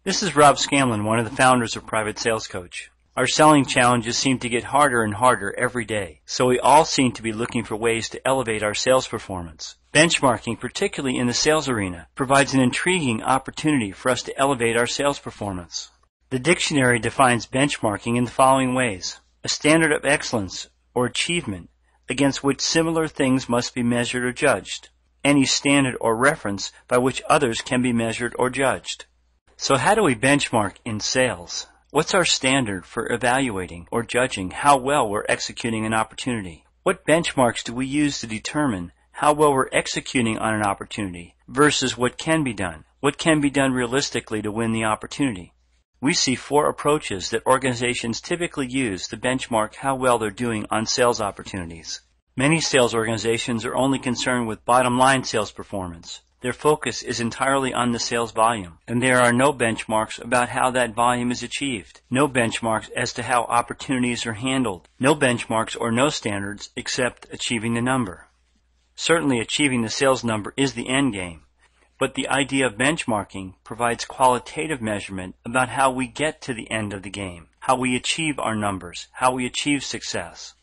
This is Rob Scanlon, one of the founders of Private Sales Coach. Our selling challenges seem to get harder and harder every day, so we all seem to be looking for ways to elevate our sales performance. Benchmarking, particularly in the sales arena, provides an intriguing opportunity for us to elevate our sales performance. The dictionary defines benchmarking in the following ways: a standard of excellence or achievement against which similar things must be measured or judged, any standard or reference by which others can be measured or judged. So how do we benchmark in sales? What's our standard for evaluating or judging how well we're executing an opportunity? What benchmarks do we use to determine how well we're executing on an opportunity versus what can be done? What can be done realistically to win the opportunity? We see 4 approaches that organizations typically use to benchmark how well they're doing on sales opportunities. Many sales organizations are only concerned with bottom-line sales performance. Their focus is entirely on the sales volume, and there are no benchmarks about how that volume is achieved, no benchmarks as to how opportunities are handled, no benchmarks or no standards except achieving the number. Certainly achieving the sales number is the end game, but the idea of benchmarking provides qualitative measurement about how we get to the end of the game, how we achieve our numbers, how we achieve success.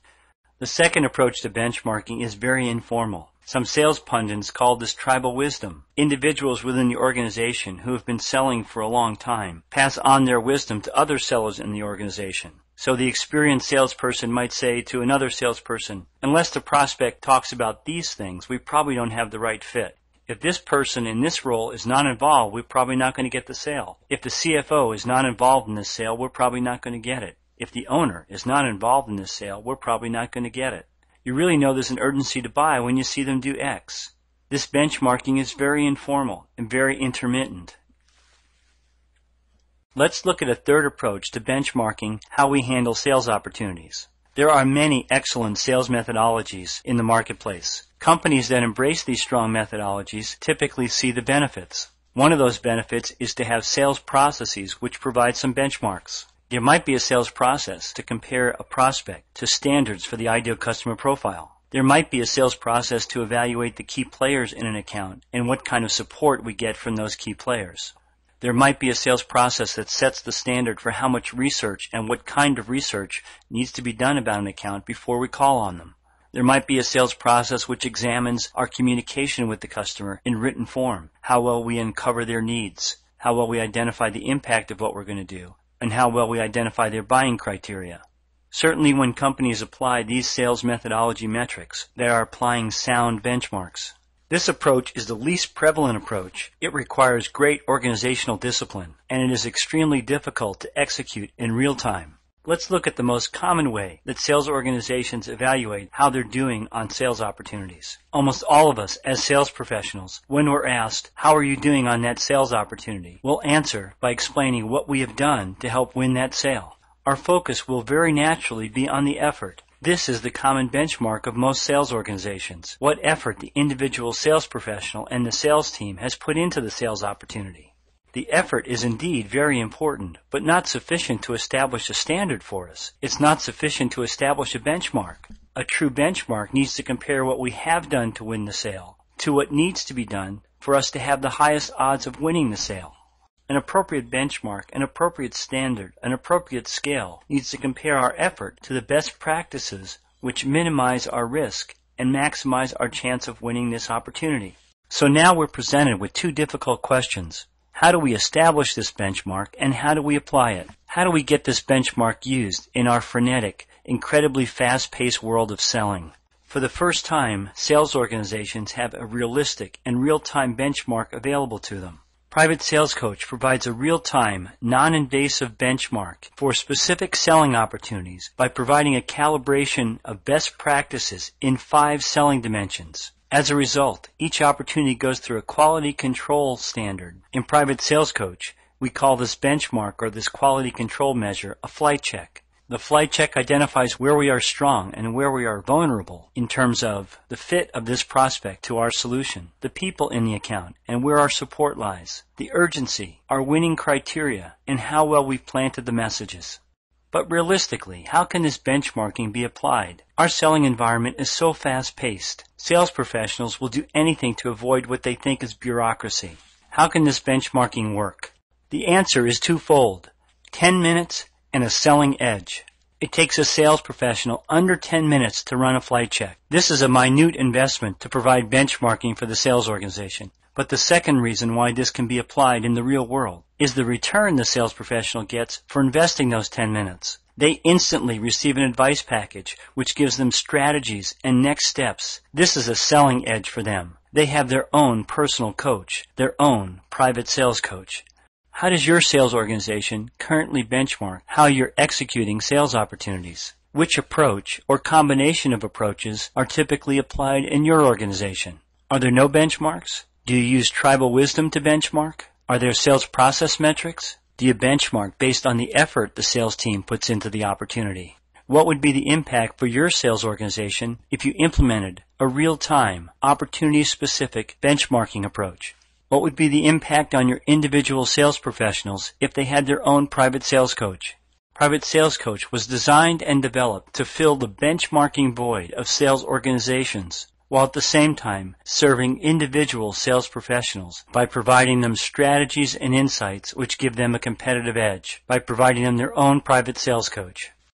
The second approach to benchmarking is very informal. Some sales pundits call this tribal wisdom. Individuals within the organization who have been selling for a long time pass on their wisdom to other sellers in the organization. So the experienced salesperson might say to another salesperson, unless the prospect talks about these things, we probably don't have the right fit. If this person in this role is not involved, we're probably not going to get the sale. If the CFO is not involved in this sale, we're probably not going to get it. If the owner is not involved in this sale, we're probably not going to get it. You really know there's an urgency to buy when you see them do X. This benchmarking is very informal and very intermittent. Let's look at a third approach to benchmarking how we handle sales opportunities. There are many excellent sales methodologies in the marketplace. Companies that embrace these strong methodologies typically see the benefits. One of those benefits is to have sales processes which provide some benchmarks. There might be a sales process to compare a prospect to standards for the ideal customer profile. There might be a sales process to evaluate the key players in an account and what kind of support we get from those key players. There might be a sales process that sets the standard for how much research and what kind of research needs to be done about an account before we call on them. There might be a sales process which examines our communication with the customer in written form, how well we uncover their needs, how well we identify the impact of what we're going to do, and how well we identify their buying criteria. Certainly when companies apply these sales methodology metrics, they are applying sound benchmarks. This approach is the least prevalent approach. It requires great organizational discipline, and it is extremely difficult to execute in real time. Let's look at the most common way that sales organizations evaluate how they're doing on sales opportunities. Almost all of us as sales professionals, when we're asked, how are you doing on that sales opportunity, will answer by explaining what we have done to help win that sale. Our focus will very naturally be on the effort. This is the common benchmark of most sales organizations, what effort the individual sales professional and the sales team has put into the sales opportunity. The effort is indeed very important, but not sufficient to establish a standard for us. It's not sufficient to establish a benchmark. A true benchmark needs to compare what we have done to win the sale to what needs to be done for us to have the highest odds of winning the sale. An appropriate benchmark, an appropriate standard, an appropriate scale needs to compare our effort to the best practices which minimize our risk and maximize our chance of winning this opportunity. So now we're presented with 2 difficult questions. How do we establish this benchmark, and how do we apply it? How do we get this benchmark used in our frenetic, incredibly fast-paced world of selling? For the first time, sales organizations have a realistic and real-time benchmark available to them. Private Sales Coach provides a real-time, non-invasive benchmark for specific selling opportunities by providing a calibration of best practices in 5 selling dimensions. As a result, each opportunity goes through a quality control standard. In Private Sales Coach, we call this benchmark or this quality control measure a flight check. The flight check identifies where we are strong and where we are vulnerable in terms of the fit of this prospect to our solution, the people in the account, and where our support lies, the urgency, our winning criteria, and how well we've planted the messages. But realistically, how can this benchmarking be applied? Our selling environment is so fast-paced. Sales professionals will do anything to avoid what they think is bureaucracy. How can this benchmarking work? The answer is twofold: 10 minutes and a selling edge. It takes a sales professional under 10 minutes to run a flight check. This is a minute investment to provide benchmarking for the sales organization. But the second reason why this can be applied in the real world is the return the sales professional gets for investing those 10 minutes. They instantly receive an advice package which gives them strategies and next steps. This is a selling edge for them. They have their own personal coach, their own private sales coach. How does your sales organization currently benchmark how you're executing sales opportunities? Which approach or combination of approaches are typically applied in your organization? Are there no benchmarks? Do you use tribal wisdom to benchmark? Are there sales process metrics? Do you benchmark based on the effort the sales team puts into the opportunity? What would be the impact for your sales organization if you implemented a real-time, opportunity-specific benchmarking approach? What would be the impact on your individual sales professionals if they had their own private sales coach? Private Sales Coach was designed and developed to fill the benchmarking void of sales organizations, while at the same time serving individual sales professionals by providing them strategies and insights which give them a competitive edge, by providing them their own private sales coach.